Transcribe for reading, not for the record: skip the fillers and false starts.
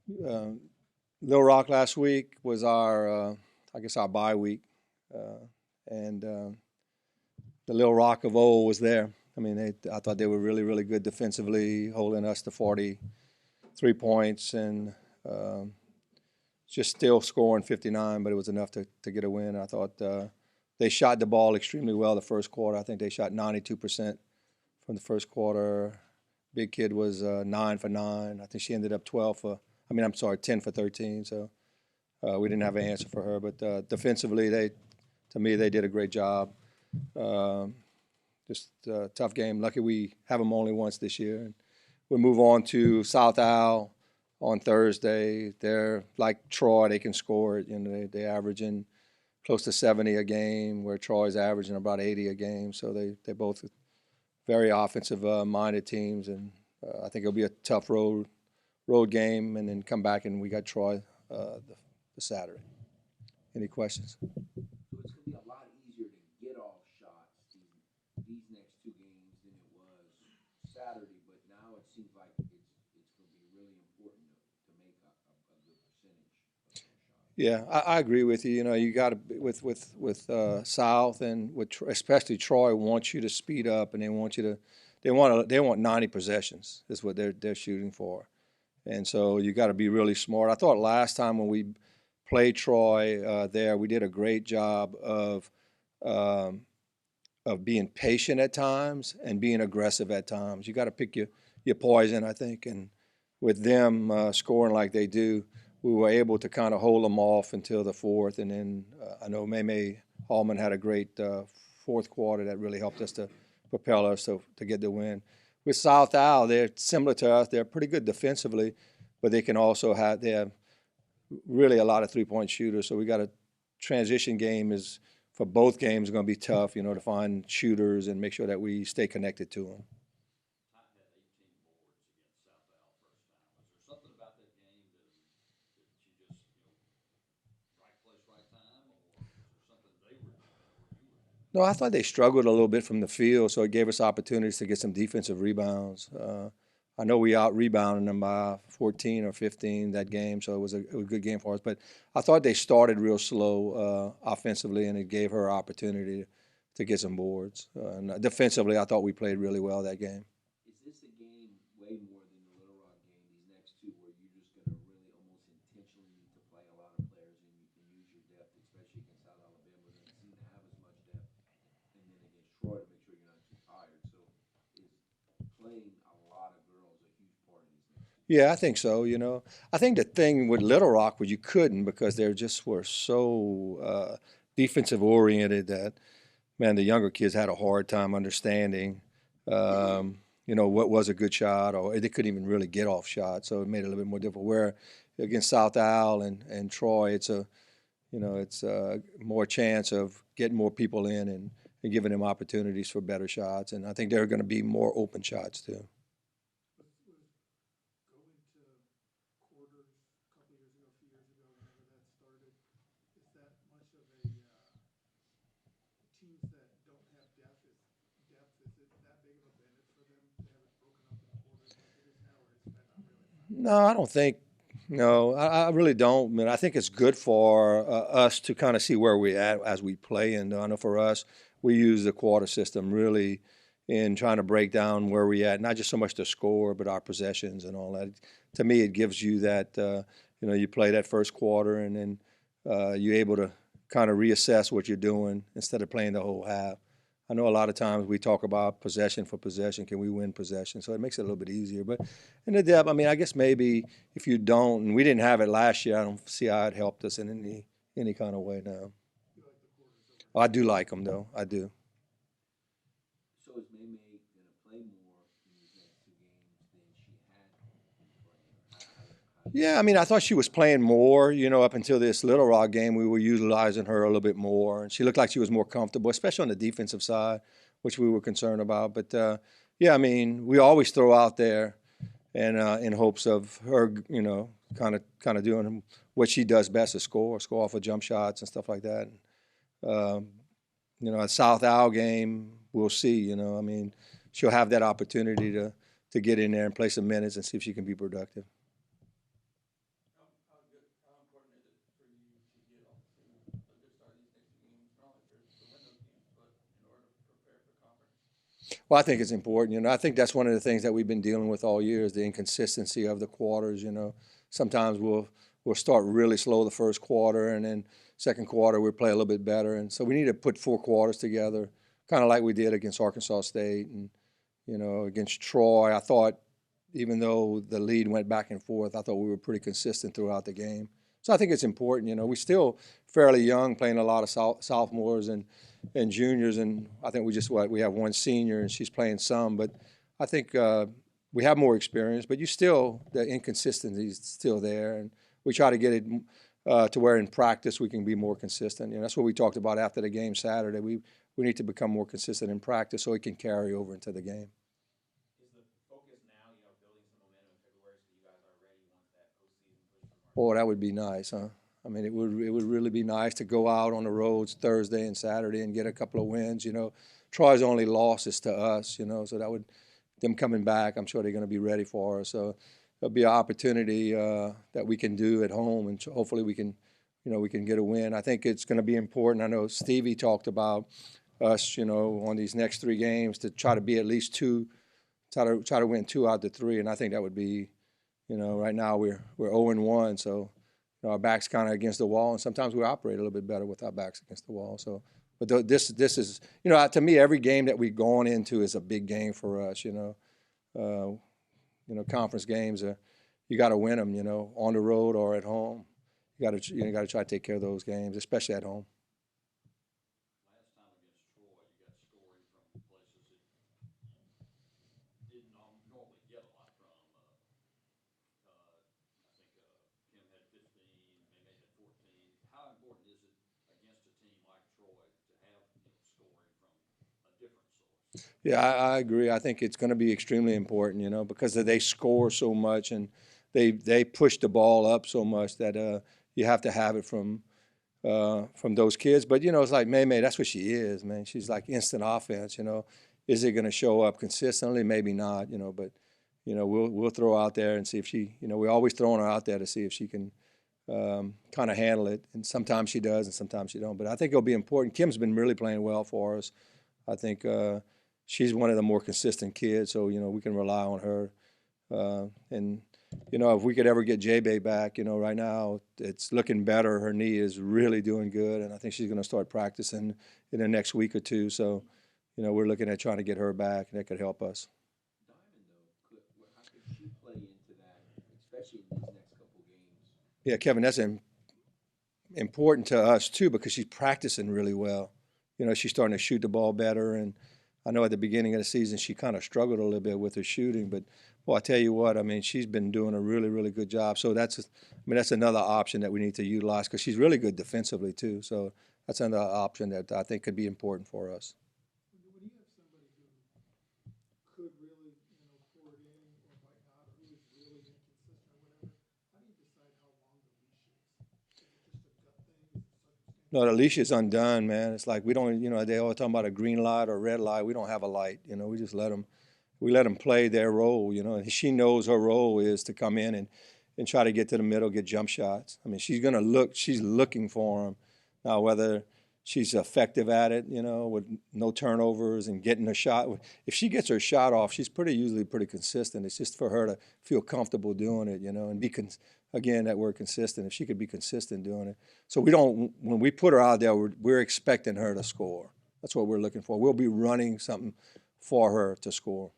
Uh, Little Rock last week was our, I guess, our bye week, and the Little Rock of old was there. I mean, I thought they were really, really good defensively, holding us to 43 points and just still scoring 59, but it was enough to get a win. I thought they shot the ball extremely well the first quarter. I think they shot 92% from the first quarter. Big kid was 9 for 9. I think she ended up 12 for, I mean, I'm sorry, 10 for 13. So we didn't have an answer for her. But defensively, to me, they did a great job. Um, just a tough game. Lucky we have them only once this year. And we move on to South Al on Thursday. They're like Troy. They can score it. You know, they're averaging close to 70 a game, where Troy's averaging about 80 a game. So they both very offensive minded teams, and I think it'll be a tough road game, and then come back and we got Troy the Saturday. Any questions? So it's going to be a lot easier to get off shots these next two games than it was Saturday, but now it seems like it's going to be really important to make a good percentage of those shots. Yeah, I agree with you. You know, you got to with South and especially Troy wants you to speed up, and they want 90 possessions is what they're shooting for, and so you got to be really smart. I thought last time when we played Troy there, we did a great job um, of being patient at times and being aggressive at times. You got to pick your poison, I think, and with them scoring like they do, we were able to kind of hold them off until the fourth, and then I know May Hallman had a great fourth quarter that really helped us to propel us to get the win. With South Al, they're similar to us. They're pretty good defensively, but they have really a lot of three-point shooters. So we got a transition game is for both games going to be tough, you know, to find shooters and make sure that we stay connected to them. Titan had 18 boards against South Al first time. Was there something about that game that you just, right place, right time, or was there something they were doing or you were doing? No, I thought they struggled a little bit from the field, so it gave us opportunities to get some defensive rebounds. I know we out rebounded them by 14 or 15 that game, so it was a good game for us. But I thought they started real slow offensively, and it gave her opportunity to get some boards. And defensively, I thought we played really well that game. Is this a game way more than the Little Rock game, these next two, where you're just going to really almost intentionally need to play a lot of players and you can use your depth, especially against South Alabama, who doesn't seem to have as much depth, and then against Troy to make sure you're not too tired. So is playing a lot of girls a huge part of these next two Yeah, I games? think so. You know, I think the thing with Little Rock was you couldn't because they just were so defensive oriented that man, the younger kids had a hard time understanding, what was a good shot, or they couldn't even really get off shots, so it made it a little bit more difficult. Where against South Al and Troy, it's a more chance of getting more people in and giving them opportunities for better shots, and I think there are going to be more open shots too. Going to quarters a couple years ago, a few years ago, whenever that started, is that much of a teams that don't have depth, is it that big of a benefit for them to have it broken up in quarters like it is now, or is that not really a factor? No, I don't think. No, I really don't. I mean, I think it's good for us to kind of see where we're at as we play. And I know for us, we use the quarter system really in trying to break down where we're at, not just so much the score, but our possessions and all that. To me, it gives you that, you play that first quarter and then you're able to kind of reassess what you're doing instead of playing the whole half. I know a lot of times we talk about possession for possession. Can we win possession? So it makes it a little bit easier. But in the depth, I mean, I guess maybe if you don't, and we didn't have it last year, I don't see how it helped us in any kind of way now. You like the quarters over I do like them though. I do. So is May going to play more in these next two games than she had been playing? Or how do you Yeah, I see mean, that? I thought she was playing more, up until this Little Rock game. We were utilizing her a little bit more, and she looked like she was more comfortable, especially on the defensive side, which we were concerned about. But yeah, I mean, we always throw out there, and in hopes of her, kind of doing what she does best, is score off of jump shots and stuff like that. Um, a South Al game, we'll see. I mean, she'll have that opportunity to get in there and play some minutes and see if she can be productive. Well, I think it's important. I think that's one of the things that we've been dealing with all year is the inconsistency of the quarters. Sometimes we'll start really slow the first quarter, and then second quarter we'll play a little bit better. And so we need to put 4 quarters together, kind of like we did against Arkansas State and against Troy. I thought, even though the lead went back and forth, I thought we were pretty consistent throughout the game. So I think it's important. We're still fairly young, playing a lot of sophomores and juniors, and I think we have one senior, and she's playing some. But I think we have more experience, but the inconsistency is still there, and we try to get it to where in practice we can be more consistent. That's what we talked about after the game Saturday. We need to become more consistent in practice so it can carry over into the game. Is the focus now, building some momentum in February so you guys are ready once that postseason push for March? Boy, that would be nice, huh? I mean, it would really be nice to go out on the roads Thursday and Saturday and get a couple of wins. Troy's only loss is to us. So that would them coming back. I'm sure they're going to be ready for us. So there'll be an opportunity that we can do at home, and hopefully we can get a win. I think it's going to be important. I know Stevie talked about us, on these next 3 games to try to be at least try to win 2 out of the 3, and I think that would be, right now we're 0-1, so our back's kind of against the wall, and sometimes we operate a little bit better with our backs against the wall. So, but this is, to me, every game that we've gone into is a big game for us. Conference games you got to win them. On the road or at home, you got to try to take care of those games, especially at home. Last time against Troy, you got scoring from places that didn't normally get a lot from. I think Kim had 15, May had 14. How important is it against a team like Troy to have scoring from a different source? Yeah, I agree. I think it's going to be extremely important, because they score so much and they push the ball up so much that you have to have it from those kids. But it's like May, that's what she is, man. She's like instant offense. Is it going to show up consistently? Maybe not. But we'll throw out there and see if she. We're always throwing her out there to see if she can kind of handle it. And sometimes she does, and sometimes she don't. But I think it'll be important. Kim's been really playing well for us. I think she's one of the more consistent kids, so we can rely on her. And if we could ever get J-Bay back, right now it's looking better. Her knee is really doing good, and I think she's going to start practicing in the next week or 2. So, we're looking at trying to get her back, and that could help us. Diamond, though, how could she play into that, especially in these next couple games? Yeah, Kevin, that's important to us too because she's practicing really well. She's starting to shoot the ball better, and I know at the beginning of the season she kind of struggled a little bit with her shooting, but well, I tell you what, I mean, she's been doing a really, really good job. So that's another option that we need to utilize because she's really good defensively too. So that's another option that I think could be important for us. When you have somebody who could really, pour it in or might not, or who is really inconsistent or whatever, how do you decide how long the leash is? Is it just a gut thing? Is it circumstantial? No, the leash is undone, man. It's like we don't, they all talking about a green light or a red light. We don't have a light, we just let them play their role, and she knows her role is to come in and try to get to the middle, get jump shots. I mean, she's looking for them. Now, whether she's effective at it, with no turnovers and getting a shot. If she gets her shot off, she's usually pretty consistent. It's just for her to feel comfortable doing it, and be again, that word consistent. If she could be consistent doing it. So when we put her out there, we're expecting her to score. That's what we're looking for. We'll be running something for her to score.